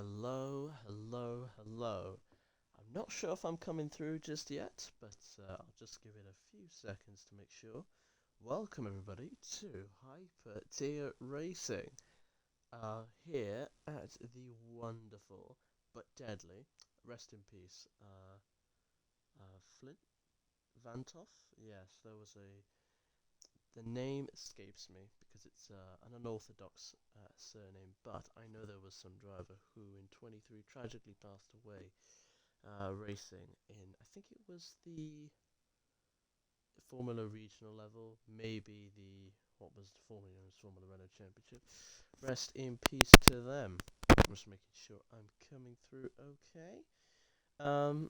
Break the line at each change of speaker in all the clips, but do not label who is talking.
Hello, hello, hello. I'm not sure if I'm coming through just yet, but I'll just give it a few seconds to make sure. Welcome everybody to Hyper Tier Racing. Here at the wonderful but deadly, rest in peace, Flint Vantoff. Yes, there was a. The name escapes me because it's an unorthodox surname, but I know there was some driver who in 23 tragically passed away racing in, I think it was the Formula Regional level, maybe what was the formerly known as Formula Renault Championship. Rest in peace to them. I'm just making sure I'm coming through okay.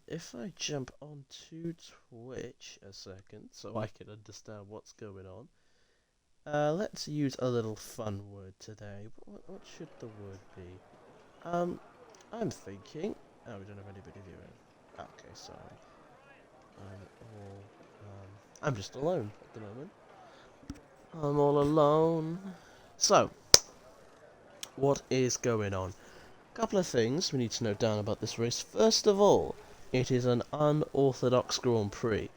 If I jump onto Twitch a second so I can understand what's going on. Let's use a little fun word today. What should the word be? I'm thinking. Oh, we don't have anybody viewing. Okay, sorry. I'm just alone at the moment. I'm all alone. So, what is going on? A couple of things we need to note down about this race. First of all, it is an unorthodox Grand Prix.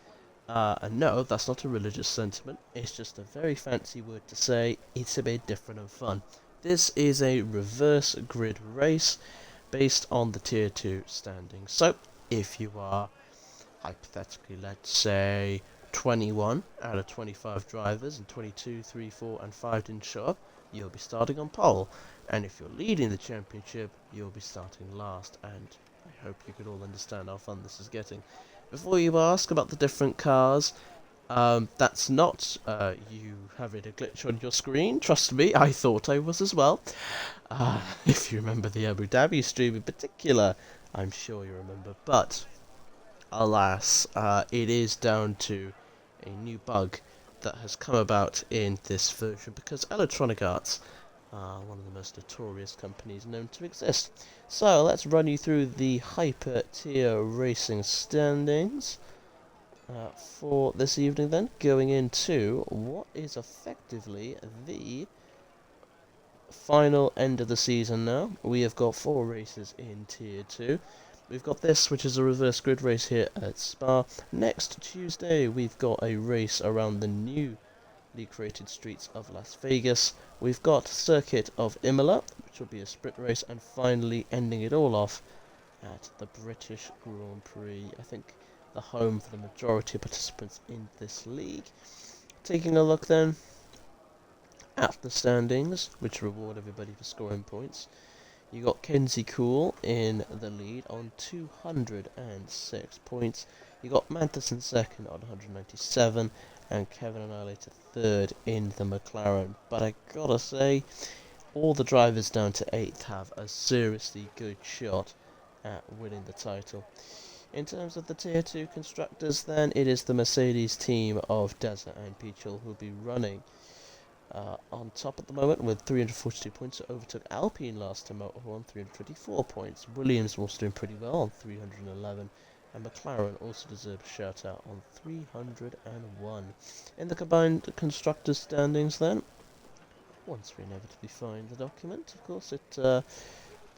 And no, that's not a religious sentiment. It's just a very fancy word to say it's a bit different and fun. This is a reverse grid race based on the Tier 2 standings. So, if you are, hypothetically, let's say, 21 out of 25 drivers and 22, 3, 4 and 5 didn't show up, you'll be starting on pole. And if you're leading the championship, you'll be starting last. And I hope you can all understand how fun this is getting. Before you ask about the different cars, that's not you having a glitch on your screen. Trust me, I thought I was as well. If you remember the Abu Dhabi stream in particular, I'm sure you remember. But, alas, it is down to a new bug that has come about in this version because Electronic Arts are one of the most notorious companies known to exist. So let's run you through the Hyper Tier Racing standings for this evening then, going into what is effectively the final end of the season now. We have got 4 races in Tier 2. We've got this, which is a reverse grid race here at Spa. Next Tuesday, we've got a race around the newly created streets of Las Vegas. We've got Circuit of Imola, which will be a sprint race, and finally ending it all off at the British Grand Prix. I think the home for the majority of participants in this league. Taking a look then at the standings, which reward everybody for scoring points. You got Kenzie Cool in the lead on 206 points. You got Mantis in second on 197, and Kevin Annihilator third in the McLaren. But I gotta say, all the drivers down to 8th have a seriously good shot at winning the title. In terms of the Tier 2 constructors then, it is the Mercedes team of Desert and Peachel who'll be running on top at the moment with 342 points. It overtook Alpine last time out on 324 points. Williams also doing pretty well on 311. And McLaren also deserves a shout out on 301. In the combined constructors standings then, once we inevitably find the document, of course it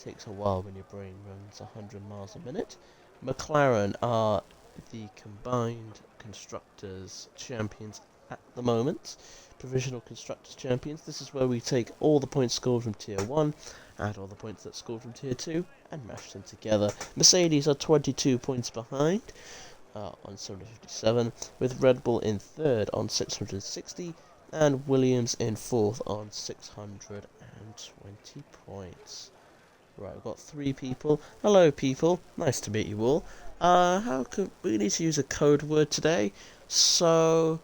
takes a while when your brain runs 100 miles a minute. McLaren are the combined constructors champions at the moment. Provisional constructors champions. This is where we take all the points scored from tier 1, add all the points that scored from tier 2, and mash them together. Mercedes are 22 points behind on 757, with Red Bull in third on 660, and Williams in fourth on 620 points. Right, we've got 3 people. Hello, people. Nice to meet you all. We need to use a code word today, so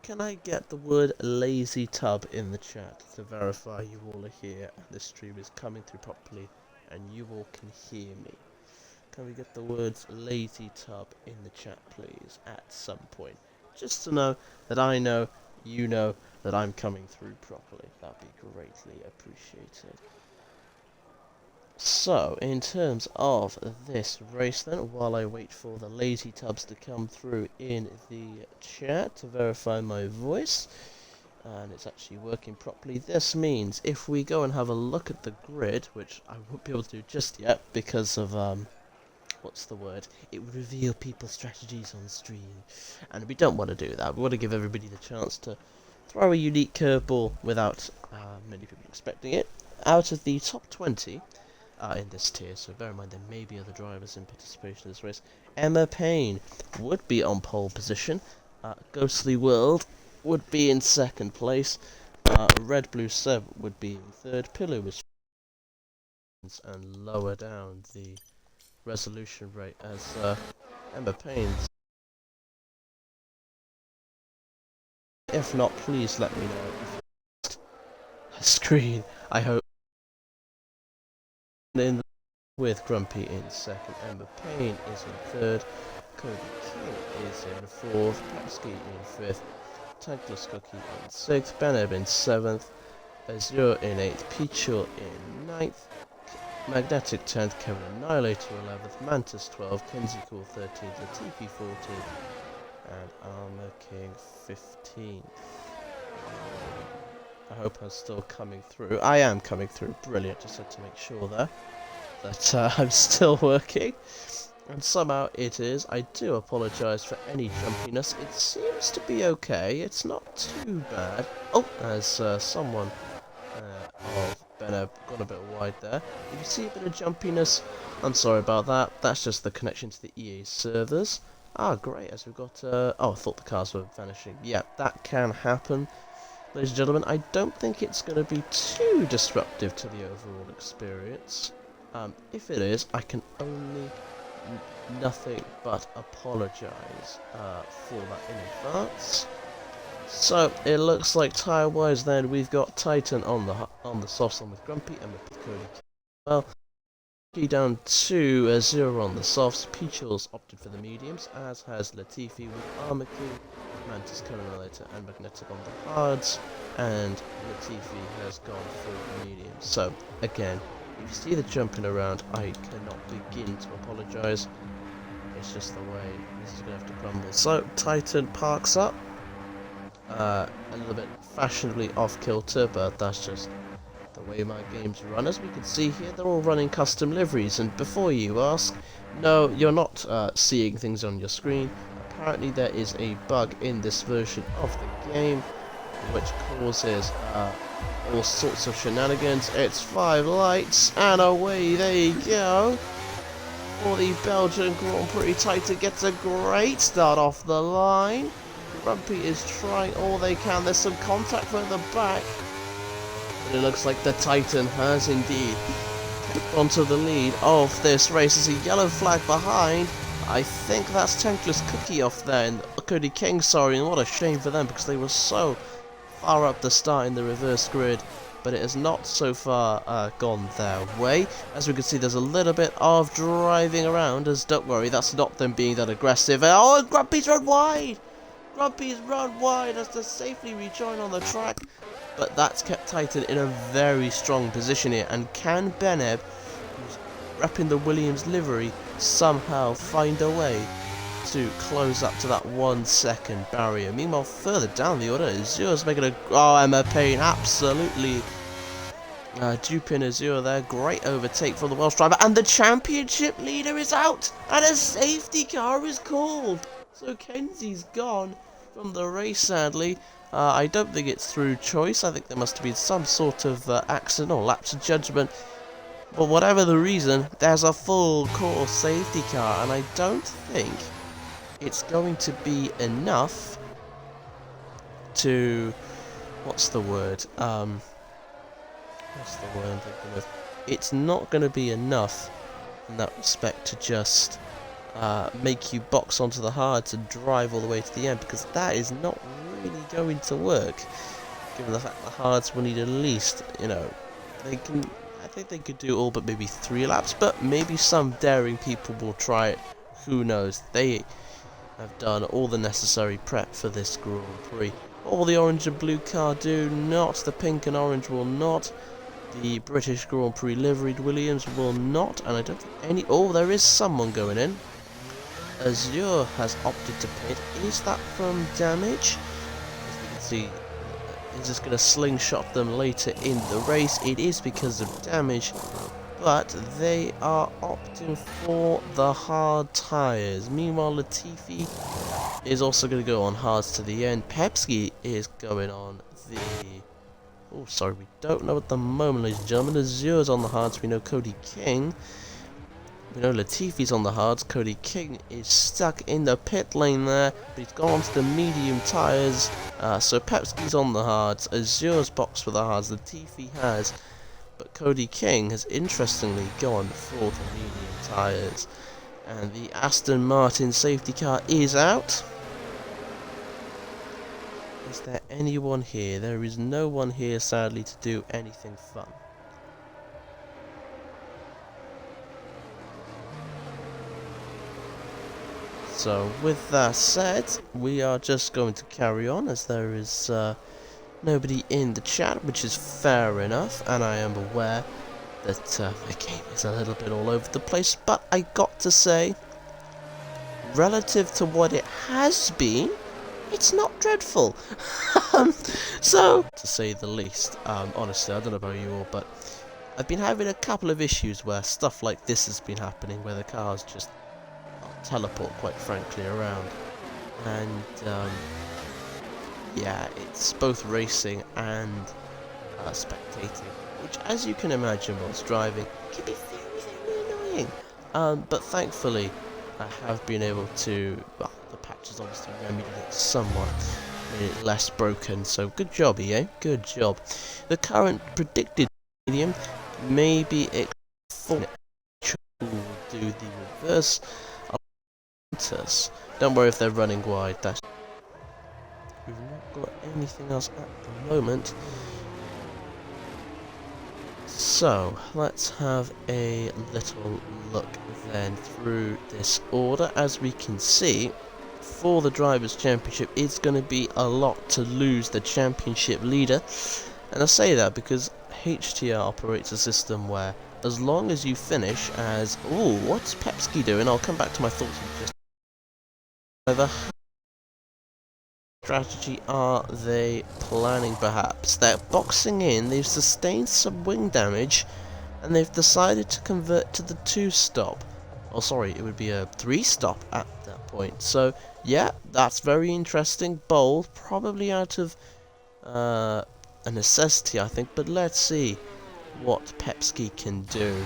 can I get the word lazy tub in the chat to verify you all are here and this stream is coming through properly and you all can hear me? Can we get the words lazy tub in the chat, please, at some point? Just to know that I know, you know, that I'm coming through properly. That'd be greatly appreciated. So, in terms of this race then, while I wait for the lazy tubs to come through in the chat to verify my voice, and it's actually working properly. This means if we go and have a look at the grid, which I won't be able to do just yet because of what's the word? It would reveal people's strategies on stream, and we don't want to do that. We want to give everybody the chance to throw a unique curveball without many people expecting it. Out of the top 20 in this tier, so bear in mind there may be other drivers in participation in this race, Emma Payne would be on pole position. Ghostly World would be in second place. Red Blue 7 would be in third. Pillow was and lower down the resolution rate as Emma Payne's. If not, please let me know. If a screen, I hope. In with Grumpy in second, Emma Payne is in third, Cody King is in fourth, Platsky in fifth, Tankless Cookie in sixth, Beneb in seventh, Azure in eighth, Peachul in ninth, Magnetic 10th, Kevin Annihilator 11th, Mantis 12th, Kenzie Cool 13th, Latifi 14th, and Armor King 15th. I hope I'm still coming through. I am coming through. Brilliant. Just had to make sure there that I'm still working. And somehow it is. I do apologise for any jumpiness. It seems to be okay. It's not too bad. Oh, as someone of Beneb got a bit wide there. If you see a bit of jumpiness, I'm sorry about that. That's just the connection to the EA servers. Ah, great. As we've got... oh, I thought the cars were vanishing. Yeah, that can happen. Ladies and gentlemen, I don't think it's going to be too disruptive to the overall experience. If it is, I can only nothing but apologise for that in advance. So it looks like tyre-wise then we've got Titan on the softs on with Grumpy and with Cody. Well, down to 0 on the softs. Peachul's opted for the mediums, as has Latifi with Armor King, Mantis Colonizer and Magnetic on the hards, and Latifi has gone for the mediums. So again, if you see the jumping around, I cannot begin to apologise. It's just the way this is going to have to crumble. So Titan parks up, a little bit fashionably off kilter, but that's just the way my games run. As we can see here, they're all running custom liveries, and before you ask, no, you're not seeing things on your screen. Apparently there is a bug in this version of the game which causes all sorts of shenanigans. It's 5 lights and away they go for the Belgian Grand Prix. Titan gets a great start off the line. Grumpy is trying all they can. There's some contact further back, but it looks like the Titan has indeed kept onto the lead of this race. There's a yellow flag behind. I think that's Tankless Cookie off there, and Cody King, sorry, and what a shame for them because they were so far up the start in the reverse grid, but it has not so far gone their way. As we can see, there's a little bit of driving around, as don't worry, that's not them being that aggressive. Oh, and Grumpy's run wide! Grumpy's run wide as to safely rejoin on the track, but that's kept Titan in a very strong position here, and can Beneb, who's repping the Williams livery, somehow find a way to close up to that 1 second barrier? Meanwhile, further down the order, Azure's making a... Oh, Emma Payne absolutely duping Azure there. Great overtake from the Welsh driver, and the championship leader is out, and a safety car is called. So Kenzie's gone from the race, sadly. I don't think it's through choice. I think there must have been some sort of accident or lapse of judgment. But whatever the reason, there's a full course safety car, and I don't think it's going to be enough to... What's the word? What's the word I'm thinking of? It's not going to be enough in that respect to just make you box onto the hards and drive all the way to the end, because that is not really going to work, given the fact the hards will need at least, you know, they can... I think they could do all but maybe 3 laps, but maybe some daring people will try it. Who knows? They have done all the necessary prep for this Grand Prix. All the orange and blue car do not. The pink and orange will not. The British Grand Prix liveried Williams will not. And I don't think any... Oh, there is someone going in. Azure has opted to pit. Is that from damage? As we can see, is just going to slingshot them later in the race. It is because of damage, but they are opting for the hard tyres. Meanwhile, Latifi is also going to go on hards to the end. Pepsi is going on the... Oh, sorry, we don't know at the moment, ladies and gentlemen. Azure's on the hards. We know Cody King. We know Latifi's on the hards. Cody King is stuck in the pit lane there, but he's gone to the medium tyres. So Pepsi's on the hards. Azure's boxed for the hards. Latifi has. But Cody King has interestingly gone for the medium tyres. And the Aston Martin safety car is out. Is there anyone here? There is no one here, sadly, to do anything fun. So, with that said, we are just going to carry on, as there is nobody in the chat, which is fair enough, and I am aware that the game is a little bit all over the place, but I got to say, relative to what it has been, it's not dreadful. So, to say the least, honestly, I don't know about you all, but I've been having a couple of issues where stuff like this has been happening, where the cars just teleport, quite frankly, around. And, yeah, it's both racing and spectating, which, as you can imagine whilst driving, can be very, very annoying. But thankfully, I have been able to, well, the patch has obviously remedied it somewhat, made it less broken, so good job, EA, good job. The current predicted medium may be do the reverse of us. Don't worry if they're running wide, that's... We've not got anything else at the moment. So, let's have a little look then through this order. As we can see, for the Drivers' Championship, it's going to be a lot to lose the championship leader. And I say that because HTR operates a system where, as long as you finish as... Ooh, what's Pepsi doing? I'll come back to my thoughts in just... The strategy are they planning, perhaps? They're boxing in, they've sustained some wing damage, and they've decided to convert to the 2-stop. Oh, sorry, it would be a 3-stop at that point. So, yeah, that's very interesting. Bold, probably out of a necessity, I think, but let's see what Pepsi can do.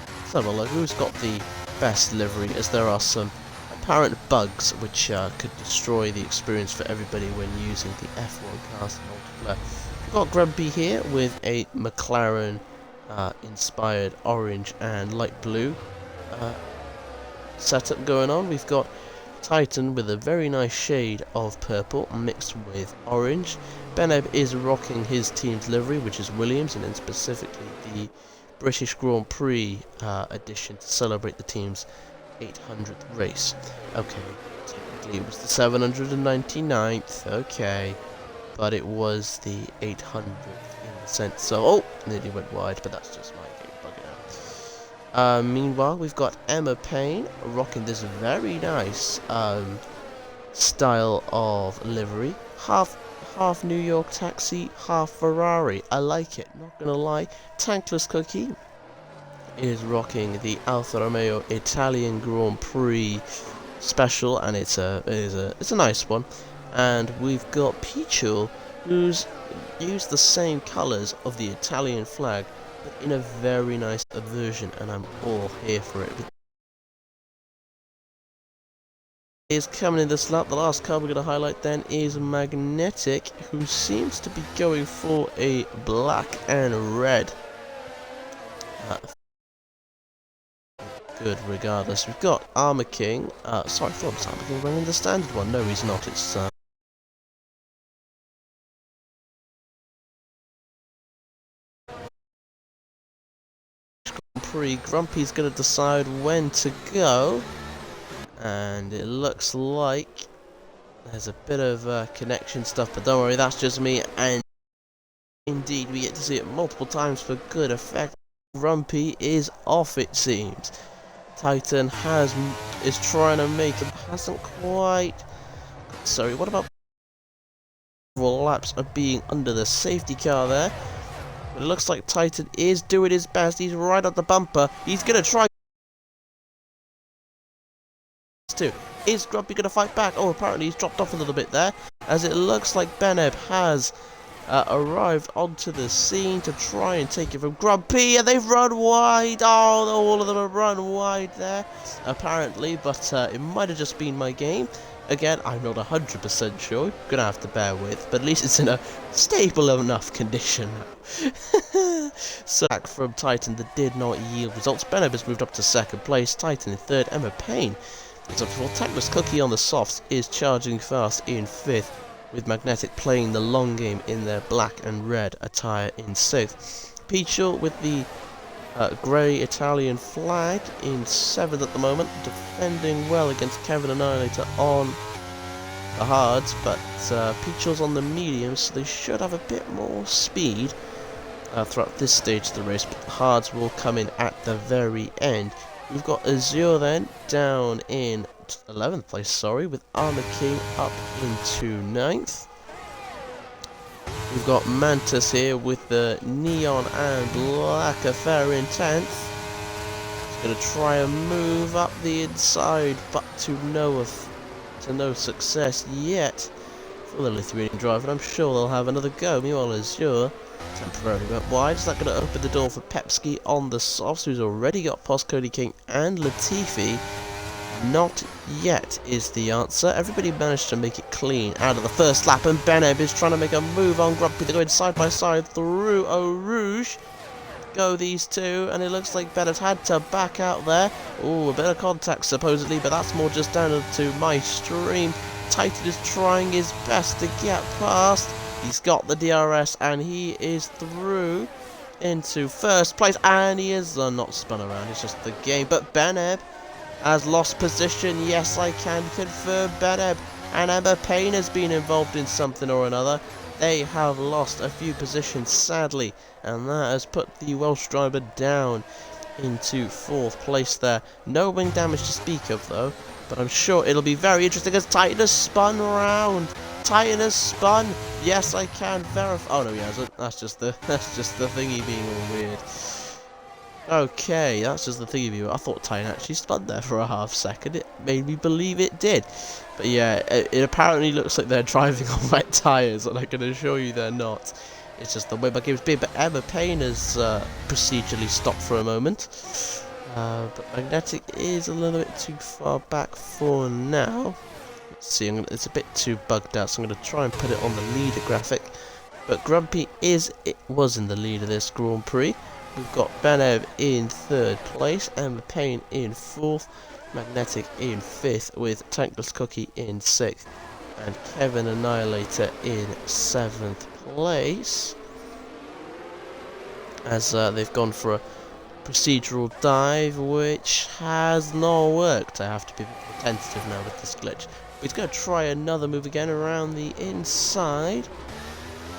Let's have a look. Who's got the best livery, as there are some apparent bugs which could destroy the experience for everybody when using the F1 cars in multiplayer. We've got Grumpy here with a McLaren inspired orange and light blue setup going on. We've got Titan with a very nice shade of purple mixed with orange. Beneb is rocking his team's livery, which is Williams, and then specifically the British Grand Prix edition to celebrate the team's 800th race. Okay, technically it was the 799th, okay, but it was the 800th in the sense, so, oh, nearly went wide, but that's just my game bugging out. Meanwhile, we've got Emma Payne rocking this very nice style of livery, half New York Taxi, half Ferrari. I like it, not gonna lie. Tankless Cookie is rocking the Alfa Romeo Italian Grand Prix special, and it's a nice one. And we've got Pichul, who's used the same colours of the Italian flag, but in a very nice version, and I'm all here for it. Is coming in this lap. The last car we're going to highlight then is Magnetic, who seems to be going for a black and red. Good, regardless. We've got Armor King. Sorry, I thought it was Armor King running the standard one. No, he's not. It's Grand Prix. Grumpy's going to decide when to go, and it looks like there's a bit of connection stuff, but don't worry, that's just me. And indeed, we get to see it multiple times for good effect. Grumpy is off, it seems. Titan is trying to make it, hasn't quite. Sorry, what about laps of being under the safety car there. But it looks like Titan is doing his best. He's right at the bumper. He's going to try to. Is Grumpy going to fight back? Oh, apparently he's dropped off a little bit there, as it looks like Beneb has arrived onto the scene to try and take it from Grumpy, and they've run wide. Oh, all of them have run wide there, apparently, but it might have just been my game. Again, I'm not 100% sure. You're gonna have to bear with, but at least it's in a stable enough condition now. So, back from Titan that did not yield results. Beneb has moved up to second place. Titan in third. Emma Payne is up for Tactless Cookie on the softs is charging fast in fifth, with Magnetic playing the long game in their black and red attire in sixth. Peachel with the grey Italian flag in seventh at the moment, defending well against Kevin Annihilator on the hards, but Peachel's on the mediums, so they should have a bit more speed throughout this stage of the race, but the hards will come in at the very end. We've got Azure then down in 11th place, sorry, with Armor King up into 9th. We've got Mantis here with the Neon and Black Affair in 10th. He's going to try and move up the inside, but to no success yet for the Lithuanian driver, and I'm sure they'll have another go. Meanwhile, Azure temporarily went wide. Is that going to open the door for Pepski on the softs, who's already got Post Cody King and Latifi? Not yet is the answer. Everybody managed to make it clean out of the first lap, and Beneb is trying to make a move on Grumpy. They're going side by side through Eau Rouge. Go these two, and it looks like Beneb's had to back out there. Oh, a bit of contact supposedly, but that's more just down to my stream. Titan is trying his best to get past. He's got the DRS, and he is through into first place, and he is not spun around. It's just the game, but Beneb has lost position. Yes, I can confirm Beneb and Emma Payne has been involved in something or another. They have lost a few positions, sadly, and that has put the Welsh driver down into fourth place there. No wing damage to speak of, though, but I'm sure it'll be very interesting as Titan has spun round. Titan has spun. Yes, I can verify. Oh no, he hasn't. That's just the thingy being all weird. Okay, that's just the thingy view. I thought Titan actually spun there for a half second. It made me believe it did. But yeah, it apparently looks like they're driving on wet tyres, and I can assure you they're not. It's just the way my game's been. But Emma Payne has procedurally stopped for a moment. But Magnetic is a little bit too far back for now. Let's see, it's a bit too bugged out, so I'm going to try and put it on the leader graphic. But Grumpy was in the lead of this Grand Prix. We've got Beneb in third place, Emma Payne in fourth, Magnetic in fifth, with Tankless Cookie in sixth, and Kevin Annihilator in seventh place. As they've gone for a procedural dive, which has not worked. I have to be more tentative now with this glitch. He's going to try another move again around the inside,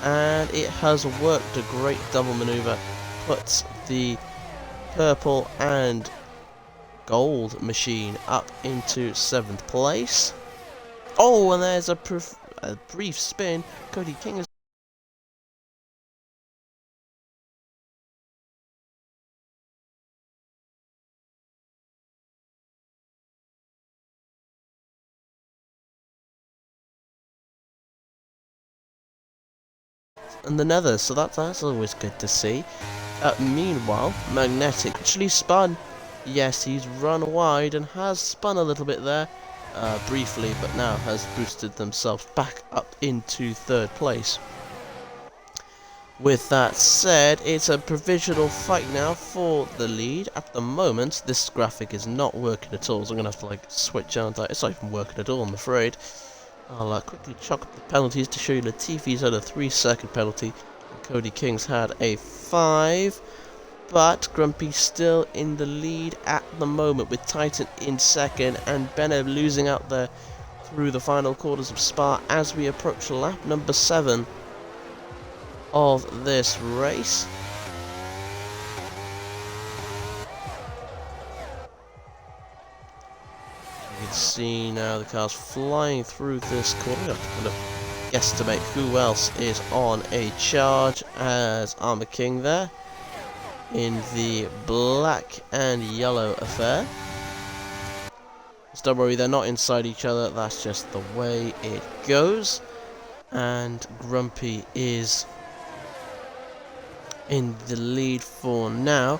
and it has worked. A great double maneuver. Puts the purple and gold machine up into 7th place. Oh, and there's a brief spin. Cody King has and the nether, so that's always good to see. Meanwhile, Magnetic actually spun. Yes, he's run wide and has spun a little bit there, briefly, but now has boosted themselves back up into third place. With that said, it's a provisional fight now for the lead. At the moment, this graphic is not working at all, so I'm going to have to like switch on. It's not even working at all, I'm afraid. I'll quickly chuck up the penalties to show you Latifi's had a 3-second penalty. Cody King's had a 5, but Grumpy's still in the lead at the moment, with Titan in second and Beneb losing out there through the final quarters of Spa as we approach lap number 7 of this race. You can see now the car's flying through this corner. guesstimate who else is on a charge as Armour King there in the black and yellow affair. So don't worry, they're not inside each other, that's just the way it goes. And Grumpy is in the lead for now,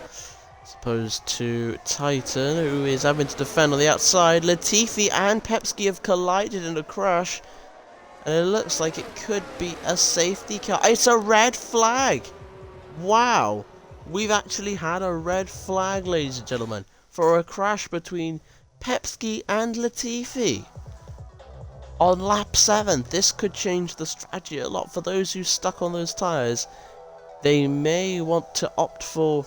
as opposed to Titan, who is having to defend on the outside. Latifi and Pepsi have collided in a crash, and it looks like it could be a safety car. It's a red flag! Wow! We've actually had a red flag, ladies and gentlemen, for a crash between Pepsi and Latifi. On lap 7, this could change the strategy a lot. For those who stuck on those tyres, they may want to opt for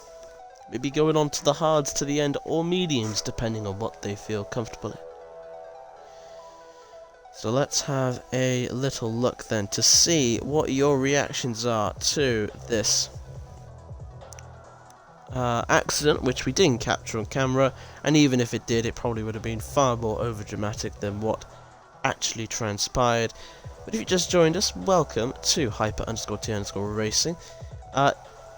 maybe going on to the hards to the end or mediums, depending on what they feel comfortable in. So let's have a little look then to see what your reactions are to this accident, which we didn't capture on camera, and even if it did, it probably would have been far more overdramatic than what actually transpired. But if you just joined us, welcome to hyper_t_racing.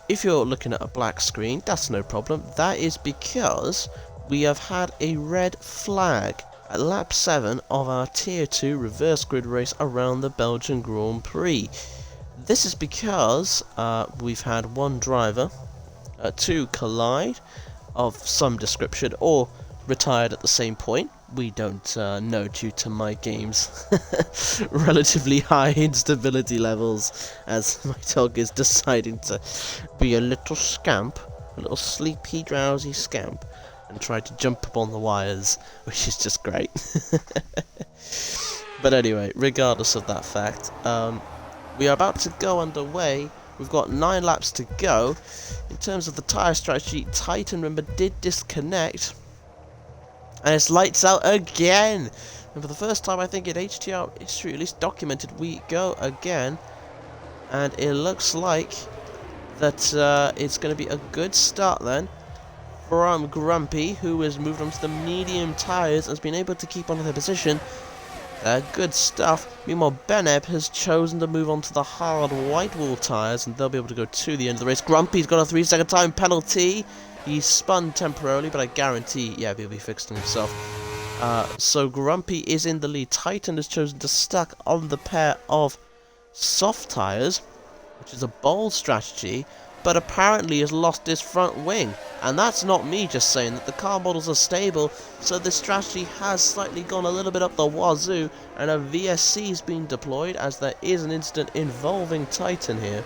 If you're looking at a black screen, that's no problem. That is because we have had a red flag at lap 7 of our tier 2 reverse grid race around the Belgian Grand Prix. This is because we've had one driver to collide of some description, or retired at the same point. We don't know, due to my game's relatively high instability levels, as my dog is deciding to be a little scamp, a little sleepy, drowsy scamp, and try to jump up on the wires, which is just great. But anyway, regardless of that fact, we are about to go underway. We've got 9 laps to go. In terms of the tyre strategy, Titan, remember, did disconnect. And it's lights out again. And for the first time, I think, in HTR history, at least documented, we go again. And it looks like that it's going to be a good start then from Grumpy, who has moved on to the medium tyres and has been able to keep on their position. Good stuff. Meanwhile, Beneb has chosen to move on to the hard white wall tyres, and they'll be able to go to the end of the race. Grumpy's got a 3-second time penalty. He's spun temporarily, but I guarantee, yeah, he'll be fixing himself. So Grumpy is in the lead. Titan has chosen to stuck on the pair of soft tyres, which is a bold strategy, but apparently has lost his front wing. And that's not me just saying that. The car models are stable, so this strategy has slightly gone a little bit up the wazoo, and a VSC is being deployed, as there is an incident involving Titan here,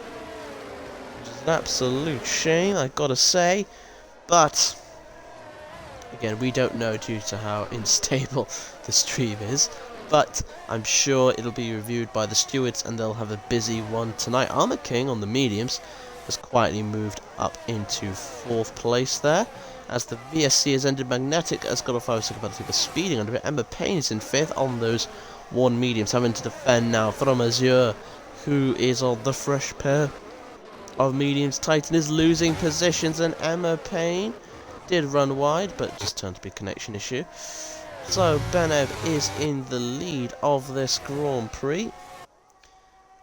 which is an absolute shame, I've got to say. But again, we don't know due to how unstable the stream is, but I'm sure it'll be reviewed by the stewards and they'll have a busy one tonight. Armour King on the mediums has quietly moved up into 4th place there, as the VSC has ended. Magnetic has got a 5-second penalty for speeding under it. Emma Payne is in 5th on those 1 mediums, having to defend now from Azure, who is on the fresh pair of mediums. Titan is losing positions, and Emma Payne did run wide, but just turned to be a connection issue. So Beneb is in the lead of this Grand Prix,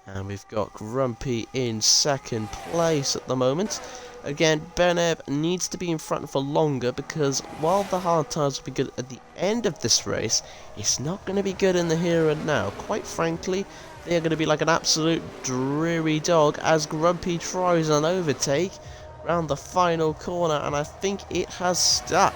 and we've got Grumpy in 2nd place at the moment. Again, Beneb needs to be in front for longer, because while the hard tyres will be good at the end of this race, it's not going to be good in the here and now. Quite frankly, they are going to be like an absolute dreary dog as Grumpy tries an overtake round the final corner, and I think it has stuck.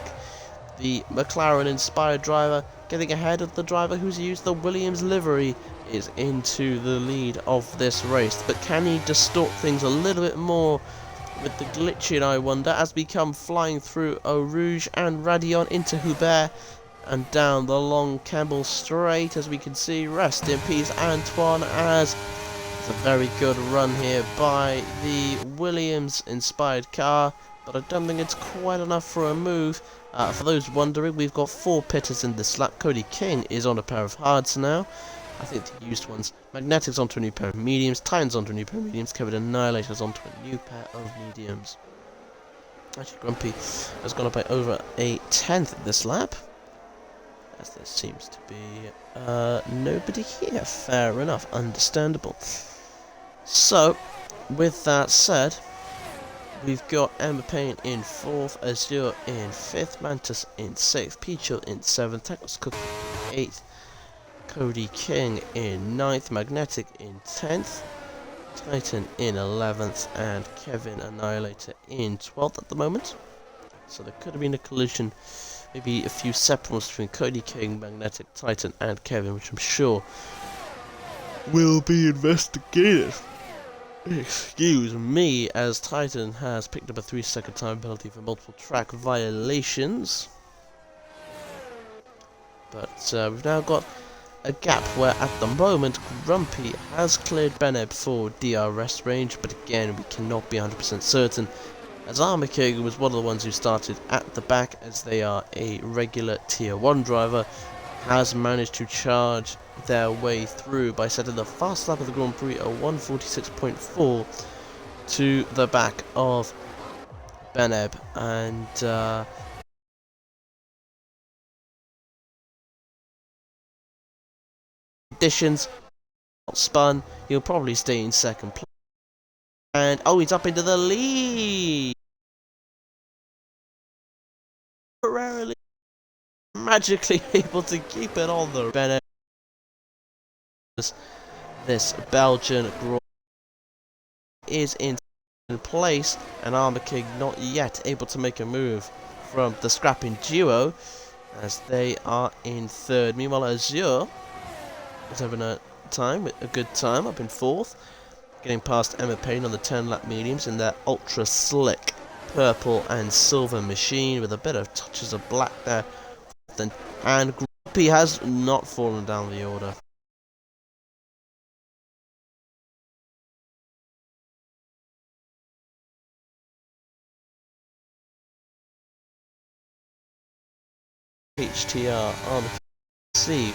The McLaren-inspired driver getting ahead of the driver who's used the Williams livery is into the lead of this race. But can he distort things a little bit more with the glitching, I wonder, as we come flying through Eau Rouge and Radion into Hubert and down the long Campbell Straight, as we can see. Rest in peace, Antoine, as it's a very good run here by the Williams-inspired car, but I don't think it's quite enough for a move. For those wondering, we've got 4 pitters in this lap. Cody King is on a pair of hards now. I think the used ones. Magnetic's onto a new pair of mediums. Titan's onto a new pair of mediums. Kevin Annihilator's onto a new pair of mediums. Actually, Grumpy has gone up by over a 10th this lap. as there seems to be nobody here. Fair enough, understandable. So, with that said, we've got Emma Payne in 4th, Azure in 5th, Mantis in 6th, Peachel in 7th, Technos Cook in 8th, Cody King in 9th, Magnetic in 10th, Titan in 11th, and Kevin Annihilator in 12th at the moment. So there could have been a collision, maybe a few separables between Cody King, Magnetic, Titan, and Kevin, which I'm sure will be investigated. Excuse me, as Titan has picked up a 3-second time penalty for multiple track violations. But we've now got a gap where at the moment Grumpy has cleared Beneb for DRS range, but again we cannot be 100% certain, as Armor King was one of the ones who started at the back, as they are a regular tier 1 driver, has managed to charge their way through by setting the fast lap of the Grand Prix at 146.4 to the back of Beneb, and conditions not spun, he'll probably stay in 2nd place. And oh, he's up into the lead! Temporarily, magically able to keep it on the Beneb. This Belgian Grand is in place, and Armor King not yet able to make a move from the scrapping duo, as they are in 3rd. Meanwhile, Azure is having a good time, up in 4th, getting past Emma Payne on the 10-lap mediums in their ultra slick purple and silver machine with a bit of touches of black there. And Grumpy has not fallen down the order. HTR on the see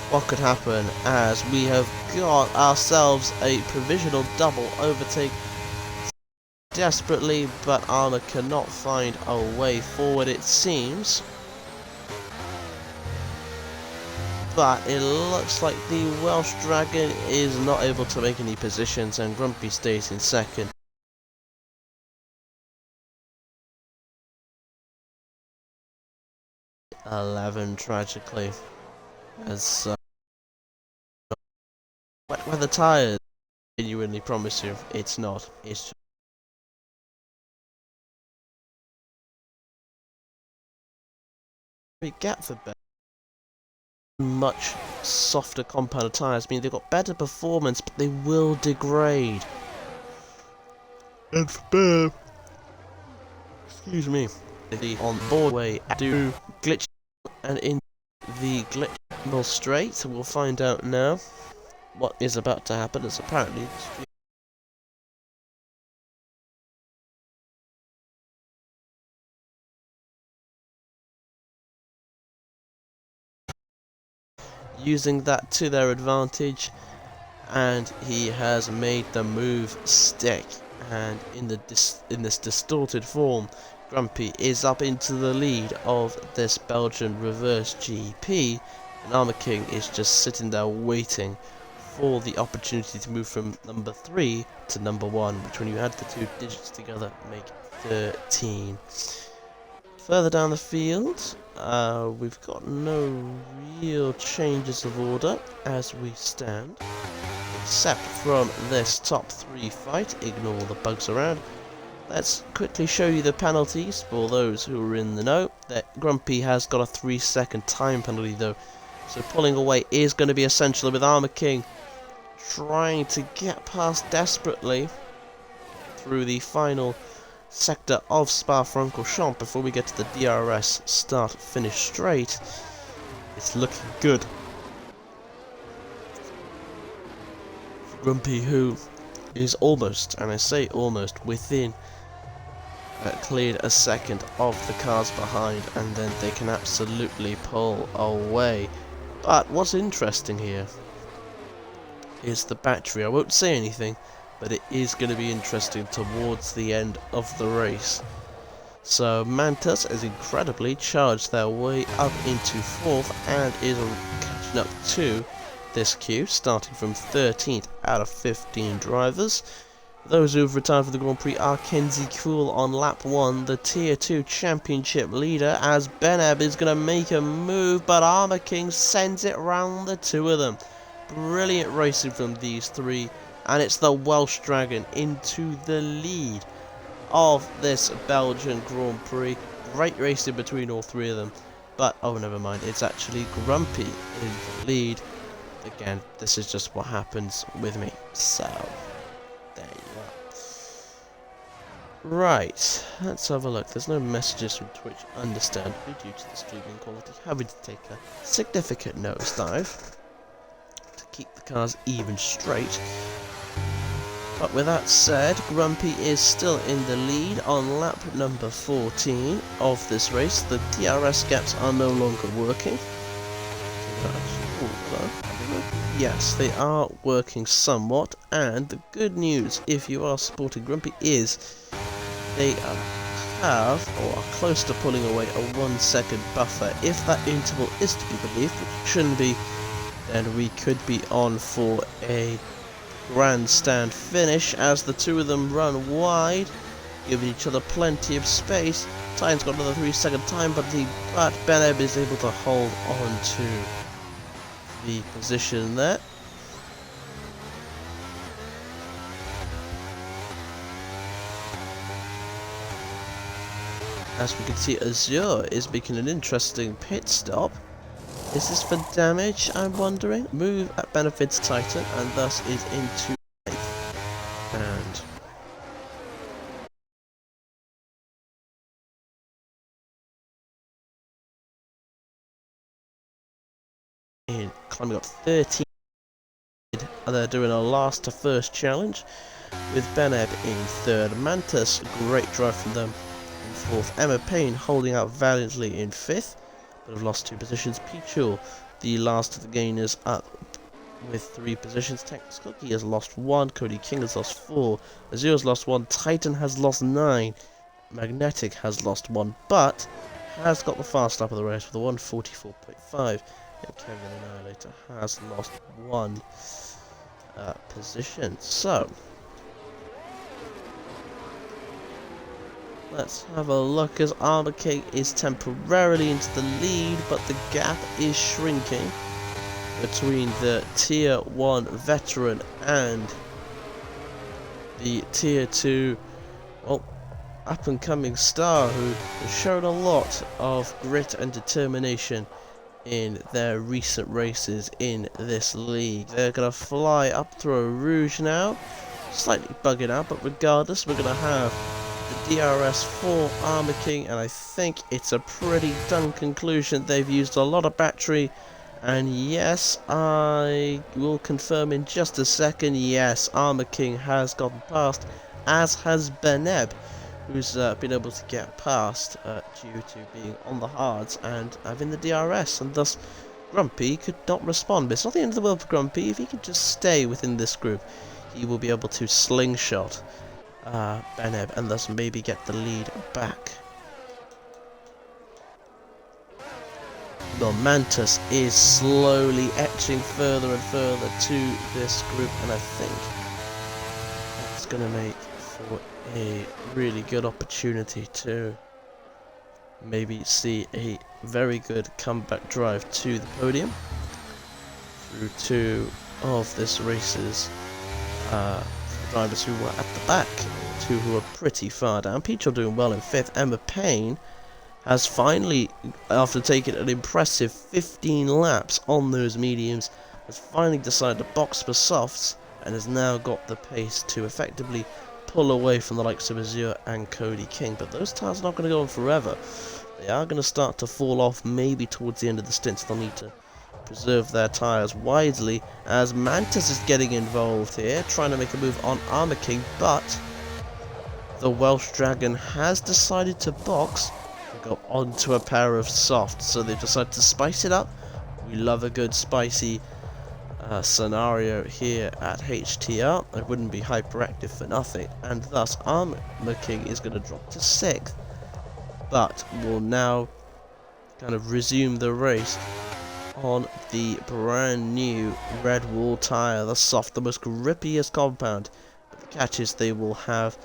what could happen, as we have got ourselves a provisional double overtake desperately, but Armor cannot find a way forward, it seems. But it looks like the Welsh Dragon is not able to make any positions, and Grumpy stays in 2nd. '11 tragically, as wet weather tyres. I genuinely promise you, it's not. It's just a big gap for Ben. Much softer compound tyres mean they've got better performance, but they will degrade. And for Bear, excuse me, the on board way do glitch, and in the glitch straight, we'll find out now what is about to happen. It's apparently using that to their advantage, and he has made the move stick, and in this distorted form, Grumpy is up into the lead of this Belgian reverse GP, and Armor King is just sitting there waiting for the opportunity to move from number 3 to number 1, which when you add the 2 digits together make 13. Further down the field, we've got no real changes of order as we stand, except from this top 3 fight. Ignore the bugs around. Let's quickly show you the penalties for those who are in the know. That Grumpy has got a 3-second time penalty though, so pulling away is going to be essential, with Armor King trying to get past desperately through the final sector of Spa-Francorchamps before we get to the DRS start-finish straight. It's looking good for Grumpy, who is almost, and I say almost, within cleared a second of the cars behind, and then they can absolutely pull away. But what's interesting here is the battery. I won't say anything, but it is going to be interesting towards the end of the race. So Mantis is incredibly charged their way up into 4th and is catching up to this queue, starting from 13th out of 15 drivers. Those who have retired for the Grand Prix are Kenzie Cool on lap 1, the Tier 2 Championship leader, as Beneb is going to make a move, but Armor King sends it round the two of them. Brilliant racing from these three, and it's the Welsh Dragon into the lead of this Belgian Grand Prix. Great racing between all three of them, but oh, never mind, it's actually Grumpy in the lead. Again, this is just what happens with me, so there you are. Right, let's have a look. There's no messages from Twitch, understandably, due to the streaming quality having to take a significant nosedive to keep the cars even straight. But with that said, Grumpy is still in the lead on lap number 14 of this race. The DRS gaps are no longer working. Yes, they are working somewhat, and the good news, if you are supporting Grumpy, is they have, or are close to pulling away a 1 second buffer. If that interval is to be believed, which it shouldn't be, then we could be on for a grandstand finish as the two of them run wide, giving each other plenty of space. Titan's got another 3 second time, but Beneb is able to hold on to the position there. As we can see, Azure is making an interesting pit stop. Is this for damage, I'm wondering? Move at benefits Titan, and thus is into 8th. And climbing up 13, they're doing a last to first challenge, with Beneb in 3rd. Mantis, great drive from them in 4th. Emma Payne holding out valiantly in 5th. But have lost 2 positions. Pichul, the last of the gainers, up with 3 positions. Texas Cookie has lost 1. Cody King has lost 4. Azure's lost 1. Titan has lost 9. Magnetic has lost 1, but has got the fast lap of the race with a 1:44.5. And Kevin Annihilator has lost 1 position. So let's have a look as Armor King is temporarily into the lead, but the gap is shrinking between the Tier 1 veteran and the Tier 2, well, up-and-coming star who has shown a lot of grit and determination in their recent races in this league. They're going to fly up through a Rouge now, slightly bugging out, but regardless, we're going to have the DRS for Armor King, and I think it's a pretty done conclusion. They've used a lot of battery, and yes, I will confirm in just a second, yes, Armor King has gotten past, as has Beneb, who's been able to get past due to being on the hards and having the DRS, and thus Grumpy could not respond. But it's not the end of the world for Grumpy. If he can just stay within this group, he will be able to slingshot Beneb and thus maybe get the lead back. The Mantis is slowly etching further and further to this group, and I think that's going to make for a really good opportunity to maybe see a very good comeback drive to the podium through 2 of this race's drivers who were at the back, 2 who are pretty far down. Peach are doing well in 5th. Emma Payne has finally, after taking an impressive 15 laps on those mediums, has finally decided to box for softs and has now got the pace to effectively pull away from the likes of Azure and Cody King. But those tyres are not going to go on forever. They are going to start to fall off maybe towards the end of the stint, so they'll need to preserve their tyres wisely, as Mantis is getting involved here, trying to make a move on Armor King, but the Welsh Dragon has decided to box and go onto a pair of softs, so they've decided to spice it up. We love a good spicy scenario here at HTR. I wouldn't be hyperactive for nothing, and thus Armor King is going to drop to 6th, but will now kind of resume the race on the brand new red wall tyre, the soft, the most grippiest compound. But the catch is they will have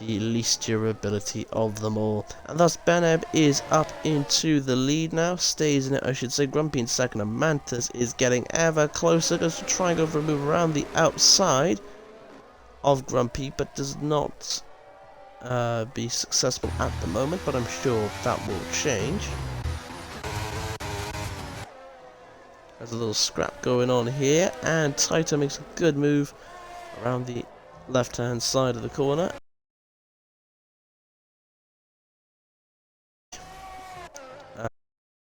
the least durability of them all. And thus Beneb is up into the lead now, stays in it I should say. Grumpy in second, and Mantis is getting ever closer, goes to try and go for a move around the outside of Grumpy, but does not be successful at the moment, but I'm sure that will change. There's a little scrap going on here, and Taito makes a good move around the left-hand side of the corner.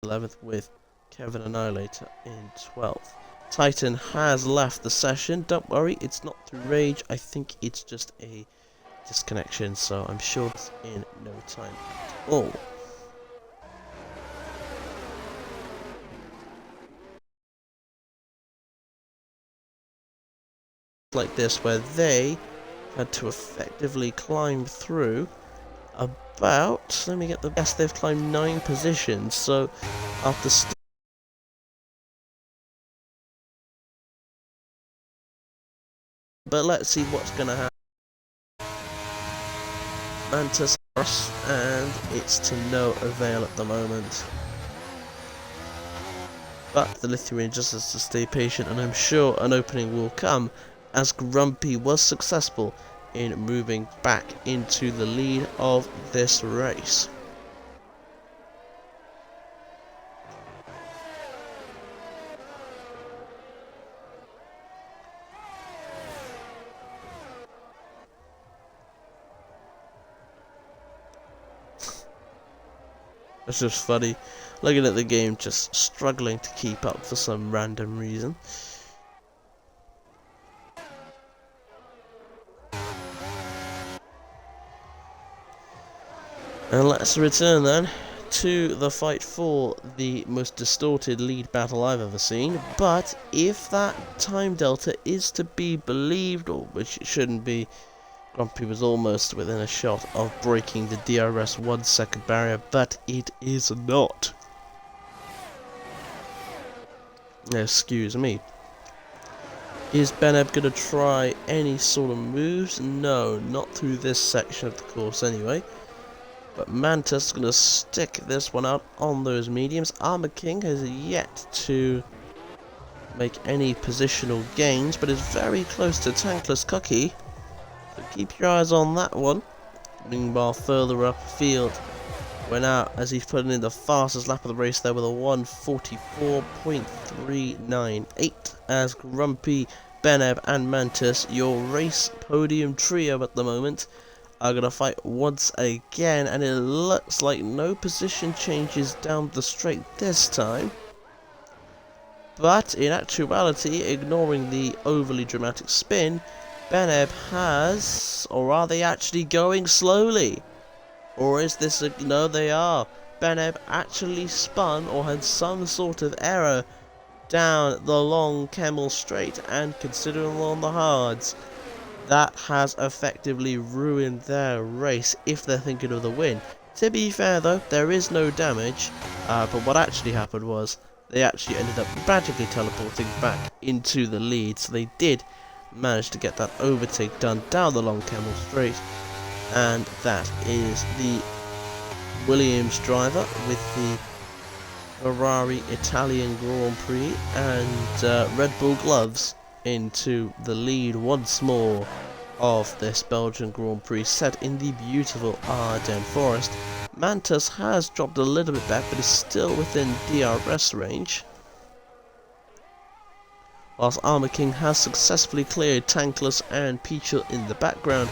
11th with Kevin Annihilator in 12th. Titan has left the session. Don't worry, it's not through rage. I think it's just a disconnection, so I'm sure it's in no time at all. Like this, where they had to effectively climb through about, let me get the best, they've climbed 9 positions, so after but let's see what's gonna happen. Mantis, and it's to no avail at the moment. But the Lithuanian just has to stay patient, and I'm sure an opening will come, as Grumpy was successful in moving back into the lead of this race. It's just funny, looking at the game just struggling to keep up for some random reason. And let's return then to the fight for the most distorted lead battle I've ever seen. But if that time delta is to be believed, or which it shouldn't be, Grumpy was almost within a shot of breaking the DRS 1 second barrier, but it is not. Excuse me. Is Beneb going to try any sort of moves? No, not through this section of the course anyway. But Mantis is going to stick this one out on those mediums. Armor King has yet to make any positional gains, but is very close to Tankless Cookie. So keep your eyes on that one. Meanwhile, further upfield, went out as he's putting in the fastest lap of the race there with a 1:44.398. As Grumpy, Beneb, and Mantis, your race podium trio at the moment, are going to fight once again, and it looks like no position changes down the straight this time. But in actuality, ignoring the overly dramatic spin, Beneb has, or are they actually going slowly? Or is this a, no they are. Beneb actually spun or had some sort of error down the long Camel Straight, and considering on the hards, that has effectively ruined their race if they're thinking of the win. To be fair though, there is no damage, but what actually happened was they actually ended up magically teleporting back into the lead, so they did manage to get that overtake done down the long Camel Straight, and that is the Williams driver with the Ferrari Italian Grand Prix and Red Bull gloves into the lead once more of this Belgian Grand Prix set in the beautiful Ardennes Forest. Mantis has dropped a little bit back, but is still within DRS range, whilst Armor King has successfully cleared Tankless and Peachel in the background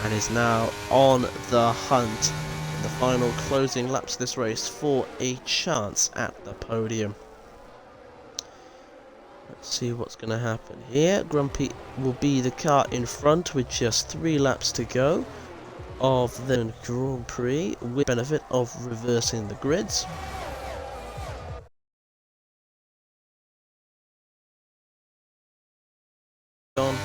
and is now on the hunt in the final closing laps of this race for a chance at the podium. Let's see what's going to happen here. Grumpy will be the car in front with just 3 laps to go of the Grand Prix, with the benefit of reversing the grids. On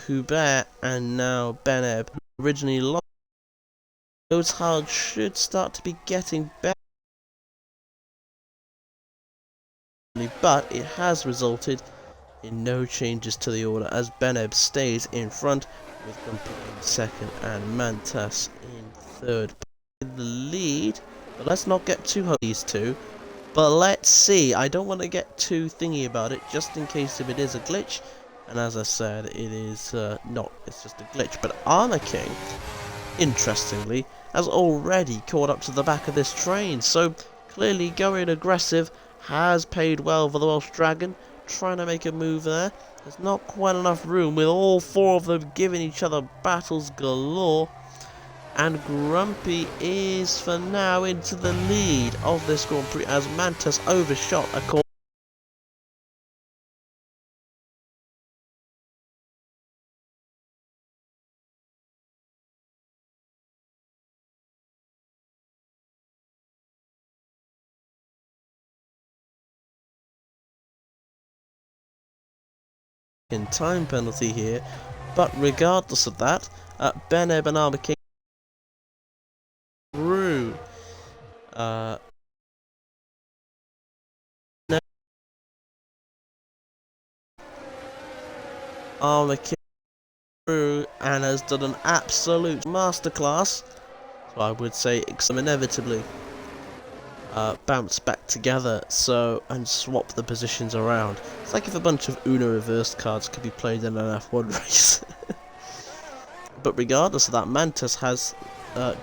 Hubert and now Beneb, who originally lost Those hards should start to be getting better, but it has resulted in no changes to the order as Beneb stays in front with Grumpy in second and Mantas in third. In the lead, but let's not get too high these two. But let's see, I don't want to get too thingy about it, just in case if it is a glitch. And as I said, it is not, it's just a glitch. But Armor King, interestingly, has already caught up to the back of this train. So clearly going aggressive has paid well for the Welsh Dragon. Trying to make a move there. There's not quite enough room with all four of them giving each other battles galore. And Grumpy is for now into the lead of this Grand Prix as Mantas overshot a corner. In time penalty here, but regardless of that, Beneb and Armor King through. Armor King through and has done an absolute masterclass. So I would say inevitably bounce back together and swap the positions around. It's like if a bunch of Uno reversed cards could be played in an F1 race. But regardless of that, Mantas has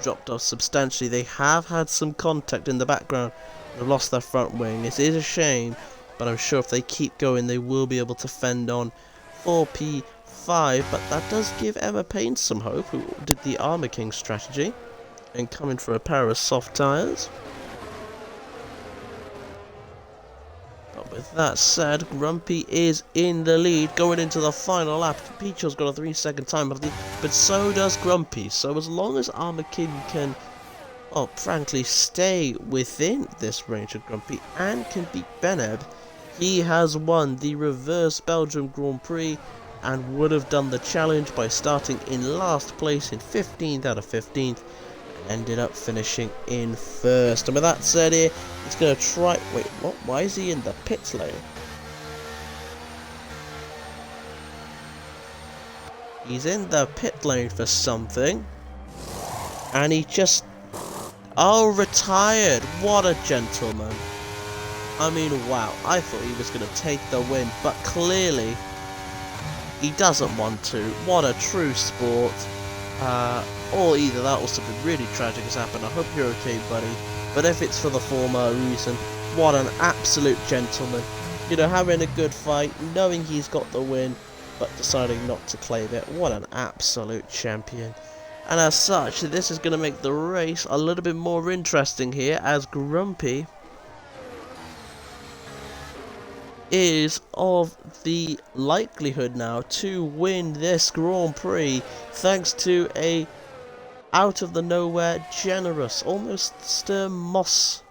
dropped off substantially. They have had some contact in the background. They've lost their front wing. It is a shame, but I'm sure if they keep going, they will be able to fend on 4P5. But that does give Emma Payne some hope, who did the Armor King strategy and coming for a pair of soft tyres. But with that said, Grumpy is in the lead going into the final lap. Peach's got a 3-second time penalty, but so does Grumpy. So as long as Armor King can, frankly, stay within this range of Grumpy and can beat Beneb, he has won the reverse Belgium Grand Prix and would have done the challenge by starting in last place in 15th out of 15th. Ended up finishing in first. And with that said here, he's going to try... Wait, what? Why is he in the pit lane? He's in the pit lane for something. And he just... Oh, retired. What a gentleman. I mean, wow. I thought he was going to take the win. But clearly, he doesn't want to. What a true sport. Or either that or something really tragic has happened. I hope you're okay, buddy. But if it's for the former reason, what an absolute gentleman. You know, having a good fight, knowing he's got the win, but deciding not to claim it. What an absolute champion. And as such, this is going to make the race a little bit more interesting here, as Grumpy is of the likelihood now to win this Grand Prix thanks to a out of the nowhere generous, almost Mossian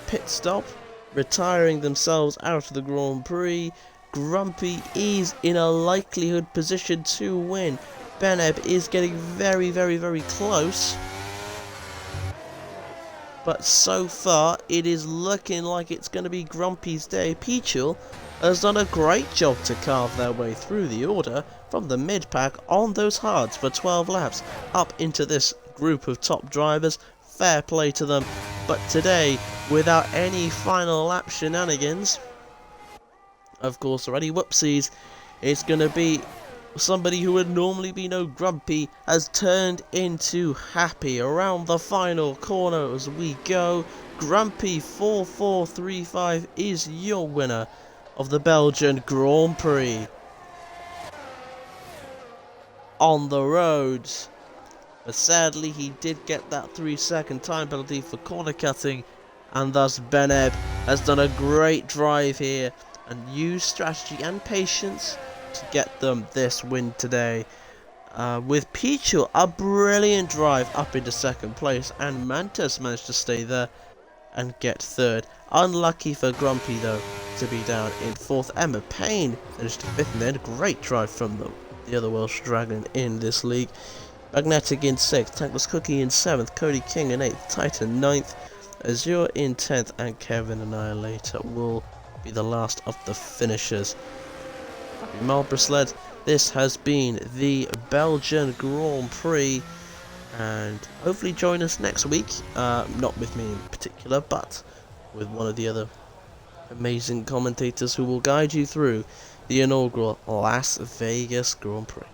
pit stop, retiring themselves out of the Grand Prix. Grumpy is in a likelihood position to win. Beneb is getting very, very, very close. But so far, it is looking like it's going to be Grumpy's day. Peachel has done a great job to carve their way through the order from the mid-pack on those hards for 12 laps up into this group of top drivers. Fair play to them. But today, without any final lap shenanigans, of course already, whoopsies, it's going to be somebody who would normally be no Grumpy has turned into Happy. Around the final corner as we go, Grumpy 4435 is your winner of the Belgian Grand Prix. On the roads, but sadly he did get that 3-second time penalty for corner cutting, and thus Beneb has done a great drive here and used strategy and patience to get them this win today. With Peachel, a brilliant drive up into second place, and Mantas managed to stay there and get third. Unlucky for Grumpy though to be down in fourth. Emma Payne finished fifth, and then great drive from the other Welsh Dragon in this league. Magnetic in 6th, Tankless Cookie in 7th, Cody King in 8th, Titan 9th, Azure in 10th, and Kevin Annihilator will be the last of the finishers. Happy Marlborough Sled, this has been the Belgian Grand Prix, and hopefully join us next week, not with me in particular, but with one of the other amazing commentators who will guide you through the inaugural Las Vegas Grand Prix.